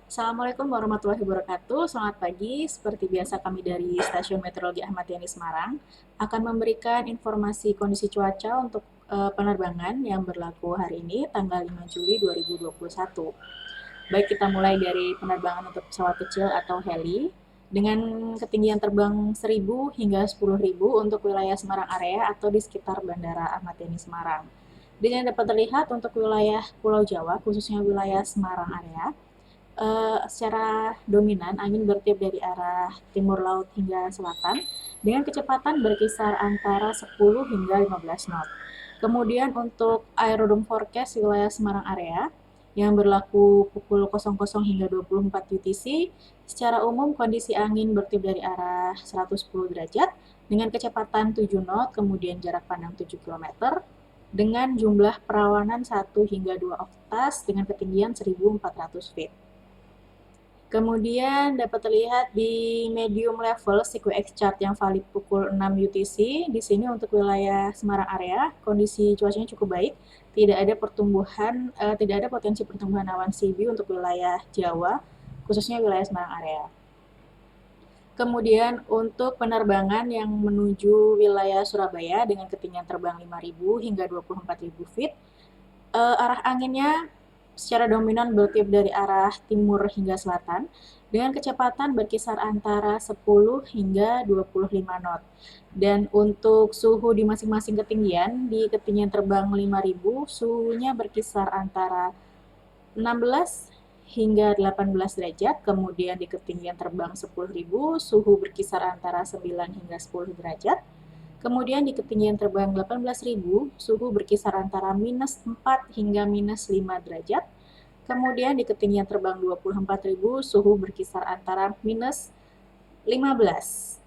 Assalamualaikum warahmatullahi wabarakatuh. Selamat pagi. Seperti biasa kami dari Stasiun Meteorologi Ahmad Yani Semarang akan memberikan informasi kondisi cuaca untuk penerbangan yang berlaku hari ini tanggal 5 Juli 2021. Baik, kita mulai dari penerbangan untuk pesawat kecil atau heli dengan ketinggian terbang 1.000 hingga 10.000 untuk wilayah Semarang area atau di sekitar Bandara Ahmad Yani Semarang. Dengan dapat terlihat untuk wilayah Pulau Jawa, khususnya wilayah Semarang area, secara dominan angin bertiup dari arah timur laut hingga selatan dengan kecepatan berkisar antara 10 hingga 15 knot. Kemudian untuk aerodrome forecast wilayah Semarang area yang berlaku pukul 00 hingga 24 UTC, secara umum kondisi angin bertiup dari arah 110 derajat dengan kecepatan 7 knot, kemudian jarak pandang 7 km dengan jumlah perawanan 1 hingga 2 oktas dengan ketinggian 1.400 feet. Kemudian dapat terlihat di medium level CQX chart yang valid pukul 6 UTC. Di sini untuk wilayah Semarang area, kondisi cuacanya cukup baik. Tidak ada potensi pertumbuhan awan CB untuk wilayah Jawa, khususnya wilayah Semarang area. Kemudian untuk penerbangan yang menuju wilayah Surabaya dengan ketinggian terbang 5.000 hingga 24.000 feet, arah anginnya secara dominan bertiup dari arah timur hingga selatan dengan kecepatan berkisar antara 10 hingga 25 knot. Dan untuk suhu di masing-masing ketinggian, di ketinggian terbang 5.000 suhunya berkisar antara 16 hingga 18 derajat, kemudian di ketinggian terbang 10.000 suhu berkisar antara 9 hingga 10 derajat. Kemudian di ketinggian terbang 18.000, suhu berkisar antara minus 4 hingga minus 5 derajat. Kemudian di ketinggian terbang 24.000, suhu berkisar antara minus 13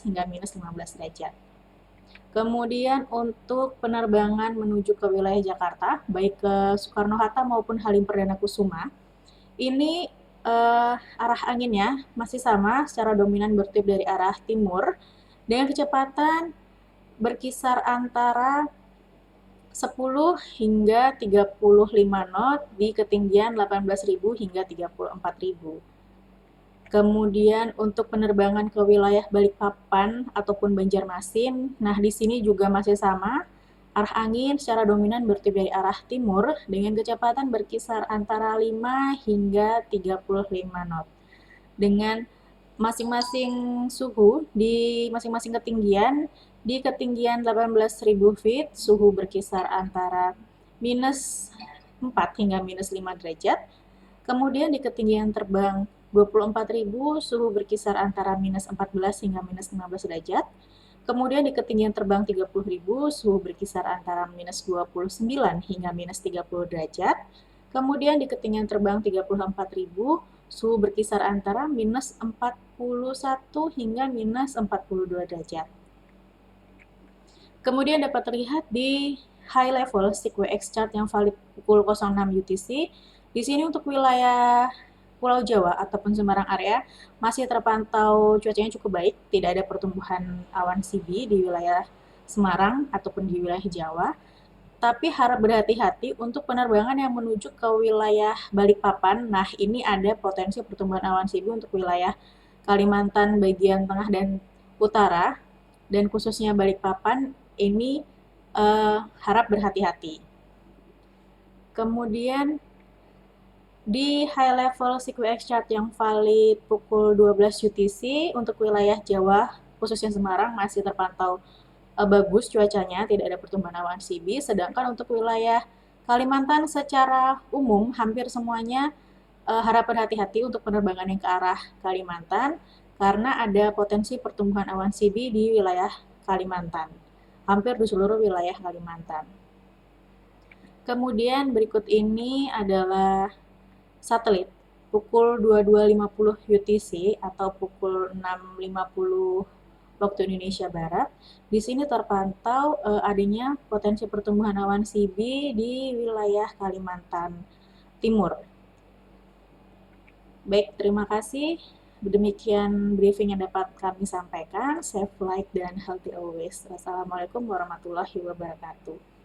hingga minus 15 derajat. Kemudian untuk penerbangan menuju ke wilayah Jakarta, baik ke Soekarno-Hatta maupun Halim Perdana Kusuma, ini arah anginnya masih sama, secara dominan bertiup dari arah timur dengan kecepatan berkisar antara 10 hingga 35 knot di ketinggian 18.000 hingga 34.000. Kemudian untuk penerbangan ke wilayah Balikpapan ataupun Banjarmasin, nah di sini juga masih sama, arah angin secara dominan bertiup dari arah timur dengan kecepatan berkisar antara 5 hingga 35 knot. Dengan masing-masing suhu di masing-masing ketinggian, di ketinggian 18.000 feet suhu berkisar antara minus 4 hingga minus 5 derajat. Kemudian di ketinggian terbang 24.000 suhu berkisar antara minus 14 hingga minus 15 derajat. Kemudian di ketinggian terbang 30.000 suhu berkisar antara minus 29 hingga minus 30 derajat. Kemudian di ketinggian terbang 34.000 suhu berkisar antara minus 41 hingga minus 42 derajat. Kemudian dapat terlihat di high level CQX chart yang valid pukul 06 UTC. Di sini untuk wilayah Pulau Jawa ataupun Semarang area masih terpantau cuacanya cukup baik, tidak ada pertumbuhan awan CB di wilayah Semarang ataupun di wilayah Jawa. Tapi harap berhati-hati untuk penerbangan yang menuju ke wilayah Balikpapan. Nah, ini ada potensi pertumbuhan awan CB untuk wilayah Kalimantan bagian tengah dan utara, dan khususnya Balikpapan ini harap berhati-hati. Kemudian di high level CQX chart yang valid pukul 12 UTC untuk wilayah Jawa, khususnya Semarang, masih terpantau bagus cuacanya, tidak ada pertumbuhan awan CB, sedangkan untuk wilayah Kalimantan secara umum hampir semuanya harap berhati-hati untuk penerbangan yang ke arah Kalimantan karena ada potensi pertumbuhan awan CB di wilayah Kalimantan, hampir di seluruh wilayah Kalimantan. Kemudian berikut ini adalah satelit pukul 22.50 UTC atau pukul 6.50 waktu Indonesia Barat. Di sini terpantau adanya potensi pertumbuhan awan CB di wilayah Kalimantan Timur. Baik, terima kasih. Demikian briefing yang dapat kami sampaikan. Safe flight dan healthy always. Wassalamualaikum warahmatullahi wabarakatuh.